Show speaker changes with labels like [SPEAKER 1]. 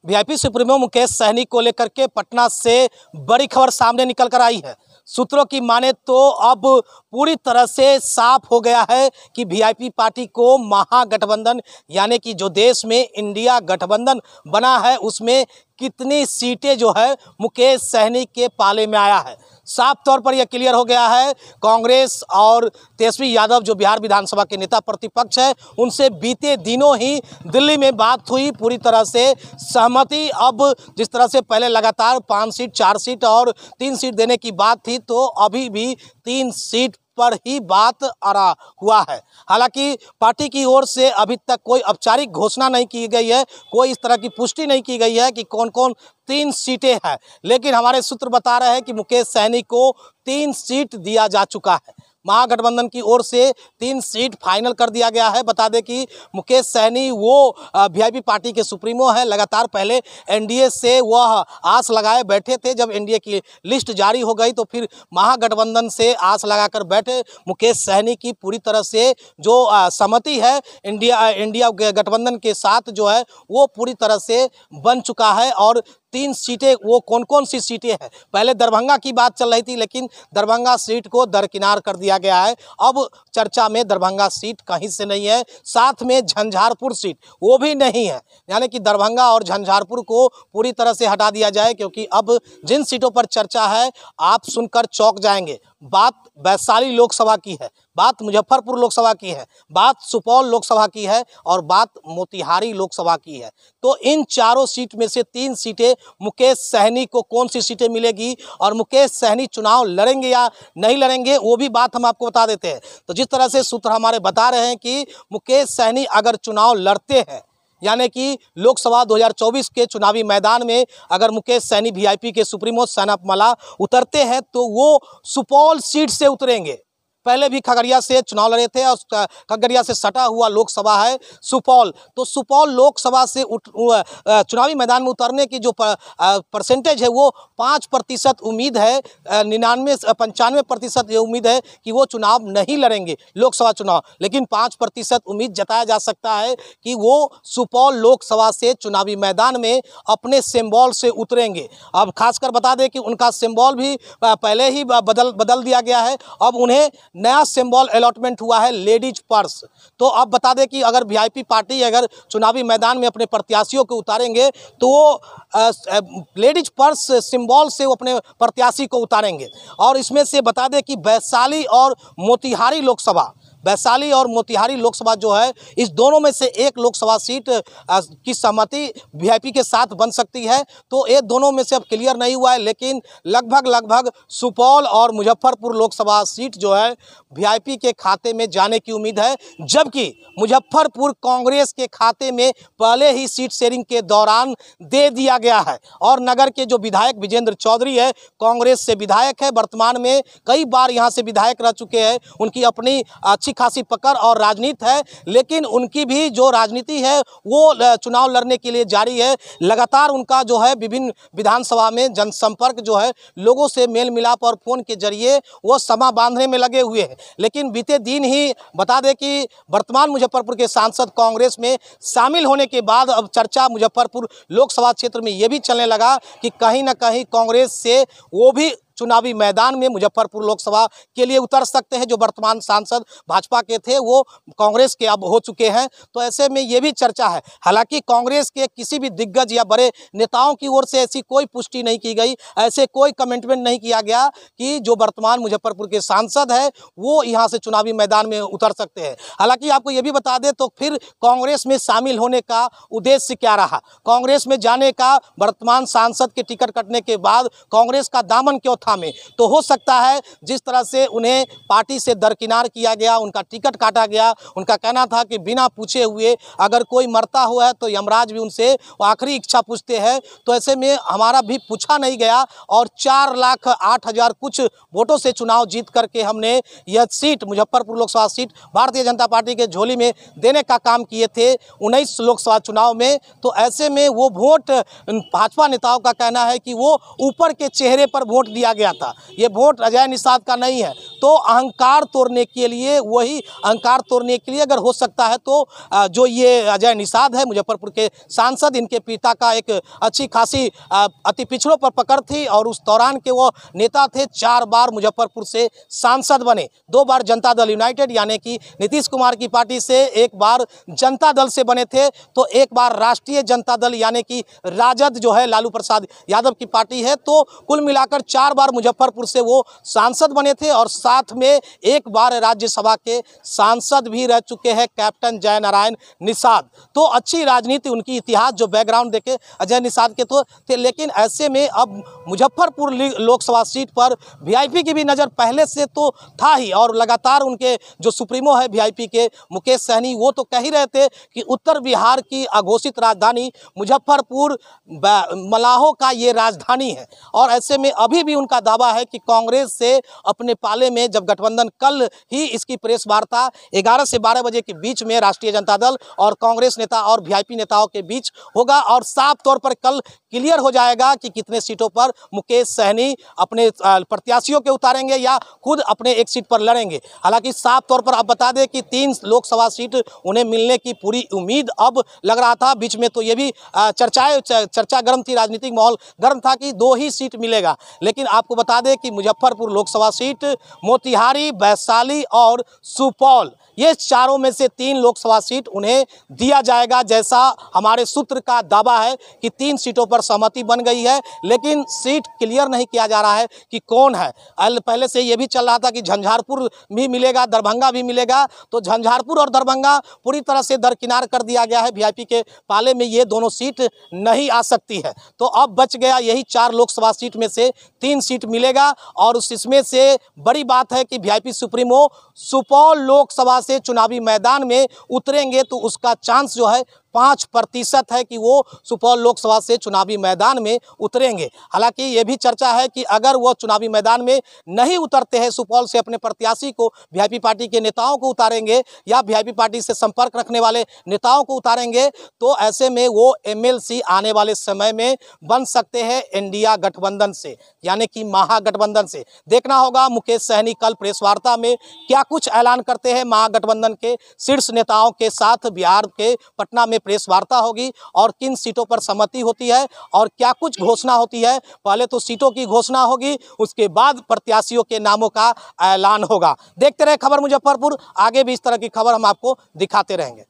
[SPEAKER 1] VIP supremo Mukesh Sahni को लेकर के पटना से बड़ी खबर सामने निकल कर आई है। सूत्रों की माने तो अब पूरी तरह से साफ हो गया है कि वीआईपी पार्टी को महागठबंधन यानी कि जो देश में इंडिया गठबंधन बना है उसमें कितनी सीटें जो है मुकेश सहनी के पाले में आया है। साफ तौर पर यह क्लियर हो गया है। कांग्रेस और तेजस्वी यादव जो बिहार विधानसभा के नेता प्रतिपक्ष है उनसे बीते दिनों ही दिल्ली में बात हुई, पूरी तरह से सहमति। अब जिस तरह से पहले लगातार 5 सीट 4 सीट और 3 सीट देने की बात थी तो अभी भी 3 सीट पर ही बात अड़ा हुआ है। हालांकि पार्टी की ओर से अभी तक कोई औपचारिक घोषणा नहीं की गई है, कोई इस तरह की पुष्टि नहीं की गई है कि कौन कौन 3 सीटें हैं, लेकिन हमारे सूत्र बता रहे हैं कि मुकेश सहनी को 3 सीट दिया जा चुका है। महागठबंधन की ओर से 3 सीट फाइनल कर दिया गया है। बता दें कि मुकेश सहनी वो वीआईपी पार्टी के सुप्रीमो है। लगातार पहले एनडीए से वह आस लगाए बैठे थे, जब एनडीए की लिस्ट जारी हो गई तो फिर महागठबंधन से आस लगाकर बैठे। मुकेश सहनी की पूरी तरह से जो सहमति है इंडिया गठबंधन के साथ जो है वो पूरी तरह से बन चुका है। और 3 सीटें वो कौन कौन सी सीटें हैं, पहले दरभंगा की बात चल रही थी लेकिन दरभंगा सीट को दरकिनार कर दिया गया है। अब चर्चा में दरभंगा सीट कहीं से नहीं है, साथ में झंझारपुर सीट वो भी नहीं है। यानी कि दरभंगा और झंझारपुर को पूरी तरह से हटा दिया जाए, क्योंकि अब जिन सीटों पर चर्चा है आप सुनकर चौंक जाएंगे। बात वैशाली लोकसभा की है, बात मुजफ्फरपुर लोकसभा की है, बात सुपौल लोकसभा की है और बात मोतिहारी लोकसभा की है। तो इन चारों सीट में से 3 सीटें मुकेश सहनी को कौन सी सीटें मिलेगी और मुकेश सहनी चुनाव लड़ेंगे या नहीं लड़ेंगे वो भी बात हम आपको बता देते हैं। तो जिस तरह से सूत्र हमारे बता रहे हैं कि मुकेश सहनी अगर चुनाव लड़ते हैं यानी कि लोकसभा 2024 के चुनावी मैदान में अगर मुकेश सहनी वीआईपी के सुप्रीमो सन ऑफ मला उतरते हैं तो वो सुपौल सीट से उतरेंगे। पहले भी खगड़िया से चुनाव लड़े थे और खगड़िया से सटा हुआ लोकसभा है सुपौल। तो सुपौल लोकसभा से चुनावी मैदान में उतरने की जो परसेंटेज है वो 5% उम्मीद है, 95% ये उम्मीद है कि वो चुनाव नहीं लड़ेंगे लोकसभा चुनाव, लेकिन 5% उम्मीद जताया जा सकता है कि वो सुपौल लोकसभा से चुनावी मैदान में अपने सिंबल से उतरेंगे। अब खासकर बता दें कि उनका सिंबल भी पहले ही बदल दिया गया है। अब उन्हें नया सिंबल अलॉटमेंट हुआ है लेडीज पर्स। तो अब बता दें कि अगर वीआईपी पार्टी अगर चुनावी मैदान में अपने प्रत्याशियों को उतारेंगे तो वो लेडीज पर्स सिंबल से वो अपने प्रत्याशी को उतारेंगे। और इसमें से बता दें कि वैशाली और मोतिहारी लोकसभा जो है इस दोनों में से एक लोकसभा सीट की सहमति वीआईपी के साथ बन सकती है। तो ये दोनों में से अब क्लियर नहीं हुआ है, लेकिन लगभग सुपौल और मुजफ्फरपुर लोकसभा सीट जो है वीआईपी के खाते में जाने की उम्मीद है, जबकि मुजफ्फरपुर कांग्रेस के खाते में पहले ही सीट शेयरिंग के दौरान दे दिया गया है। और नगर के जो विधायक विजेंद्र चौधरी है, कांग्रेस से विधायक है, वर्तमान में कई बार यहाँ से विधायक रह चुके हैं, उनकी अपनी अच्छी खासी पकड़ और राजनीति है, लेकिन उनकी भी जो राजनीति है वो चुनाव लड़ने के लिए जारी है। लगातार उनका जो है विभिन्न विधानसभा में जनसंपर्क जो है लोगों से मेल मिलाप और फोन के जरिए वो समा बांधने में लगे हुए हैं। लेकिन बीते दिन ही बता दें कि वर्तमान मुजफ्फरपुर के सांसद कांग्रेस में शामिल होने के बाद अब चर्चा मुजफ्फरपुर लोकसभा क्षेत्र में ये भी चलने लगा कि कहीं ना कहीं कांग्रेस से वो भी चुनावी मैदान में मुजफ्फरपुर लोकसभा के लिए उतर सकते हैं। जो वर्तमान सांसद भाजपा के थे वो कांग्रेस के अब हो चुके हैं। तो ऐसे में ये भी चर्चा है। हालांकि कांग्रेस के किसी भी दिग्गज या बड़े नेताओं की ओर से ऐसी कोई पुष्टि नहीं की गई, ऐसे कोई कमिटमेंट नहीं किया गया कि जो वर्तमान मुजफ्फरपुर के सांसद है वो यहाँ से चुनावी मैदान में उतर सकते हैं। हालांकि आपको ये भी बता दें तो फिर कांग्रेस में शामिल होने का उद्देश्य क्या रहा, कांग्रेस में जाने का वर्तमान सांसद के टिकट कटने के बाद कांग्रेस का दामन क्यों में। तो हो सकता है जिस तरह से उन्हें पार्टी से दरकिनार किया गया, उनका टिकट काटा गया, उनका कहना था कि बिना पूछे हुए अगर कोई मरता हुआ है तो यमराज भी उनसे आखिरी इच्छा पूछते हैं। तो ऐसे में हमारा भी पूछा नहीं गया और 4,08,000 कुछ वोटों से चुनाव जीत करके हमने यह seat Muzaffarpur Lok Sabha seat Bharatiya Janata party के झोली में देने का काम किए थे 19 लोकसभा चुनाव में। तो ऐसे में वो वोट भाजपा नेताओं का कहना है कि वो ऊपर के चेहरे पर वोट दिया गया था, ये वोट अजय निषाद का नहीं है। तो अहंकार तोड़ने के लिए, वही अहंकार तोड़ने के लिए अगर हो सकता है तो जो ये अजय निषाद है मुजफ्फरपुर के सांसद, इनके पिता का एक अच्छी खासी अति पिछड़ों पर पकड़ थी और उस दौरान के वो नेता थे। 4 बार मुजफ्फरपुर से सांसद बने, 2 बार जनता दल यूनाइटेड यानी कि नीतीश कुमार की पार्टी से, 1 बार जनता दल से बने थे, तो 1 बार राष्ट्रीय जनता दल यानी कि राजद जो है लालू प्रसाद यादव की पार्टी है। तो कुल मिलाकर 4 बार मुजफ्फरपुर से वो सांसद बने थे और साथ में 1 बार राज्यसभा के सांसद भी रह चुके हैं कैप्टन जय नारायण निषाद। तो अच्छी राजनीति, उनकी इतिहास जो बैकग्राउंड देखे अजय निषाद के तो थे। लेकिन ऐसे में अब मुजफ्फरपुर लोकसभा सीट पर वीआईपी की भी नज़र पहले से तो था ही, और लगातार उनके जो सुप्रीमो है वीआईपी के मुकेश सहनी, वो तो कह ही रहे थे कि उत्तर बिहार की अघोषित राजधानी मुजफ्फरपुर मलाहों का ये राजधानी है। और ऐसे में अभी भी उनका दावा है कि कांग्रेस से अपने पाले में जब गठबंधन, कल ही इसकी प्रेस वार्ता 11 से 12 बजे के बीच में राष्ट्रीय जनता दल और कांग्रेस नेता और वीआईपी नेताओं के बीच होगा और साफ तौर पर कल क्लियर हो जाएगा कि कितने सीटों पर मुकेश सहनी अपने प्रत्याशियों के उतारेंगे या खुद अपने एक सीट पर लड़ेंगे। हालांकि साफ तौर पर अब बता दें कि 3 लोकसभा सीट उन्हें मिलने की पूरी उम्मीद अब लग रहा था। बीच में तो ये भी चर्चा गर्म थी, राजनीतिक माहौल गर्म था कि 2 ही सीट मिलेगा। लेकिन आपको बता दें कि मुजफ्फरपुर लोकसभा सीट, मोतिहारी, वैशाली और सुपौल, ये चारों में से 3 लोकसभा सीट उन्हें दिया जाएगा। जैसा हमारे सूत्र का दावा है कि 3 सीटों पर सहमति बन गई है, लेकिन सीट क्लियर नहीं किया जा रहा है कि कौन है। पहले से ये भी चल रहा था कि झंझारपुर भी मिलेगा, दरभंगा भी मिलेगा। तो झंझारपुर और दरभंगा पूरी तरह से दरकिनार कर दिया गया है, वीआईपी के पाले में ये दोनों सीट नहीं आ सकती है। तो अब बच गया यही 4 लोकसभा सीट में से 3 सीट मिलेगा। और इसमें से बड़ी बात है कि वीआईपी सुप्रीमो सुपौल लोकसभा से चुनावी मैदान में उतरेंगे तो उसका चांस जो है 5% है कि वो सुपौल लोकसभा से चुनावी मैदान में उतरेंगे। हालांकि ये भी चर्चा है कि अगर वो चुनावी मैदान में नहीं उतरते हैं, सुपौल से अपने प्रत्याशी को, वीआईपी पार्टी के नेताओं को उतारेंगे या वीआईपी पार्टी से संपर्क रखने वाले नेताओं को उतारेंगे, तो ऐसे में वो एमएलसी आने वाले समय में बन सकते हैं इंडिया गठबंधन से, यानी कि महागठबंधन से। देखना होगा मुकेश सहनी कल प्रेस वार्ता में क्या कुछ ऐलान करते हैं। महागठबंधन के शीर्ष नेताओं के साथ बिहार के पटना में प्रेस वार्ता होगी और किन सीटों पर सहमति होती है और क्या कुछ घोषणा होती है। पहले तो सीटों की घोषणा होगी, उसके बाद प्रत्याशियों के नामों का ऐलान होगा। देखते रहे खबर मुजफ्फरपुर, आगे भी इस तरह की खबर हम आपको दिखाते रहेंगे।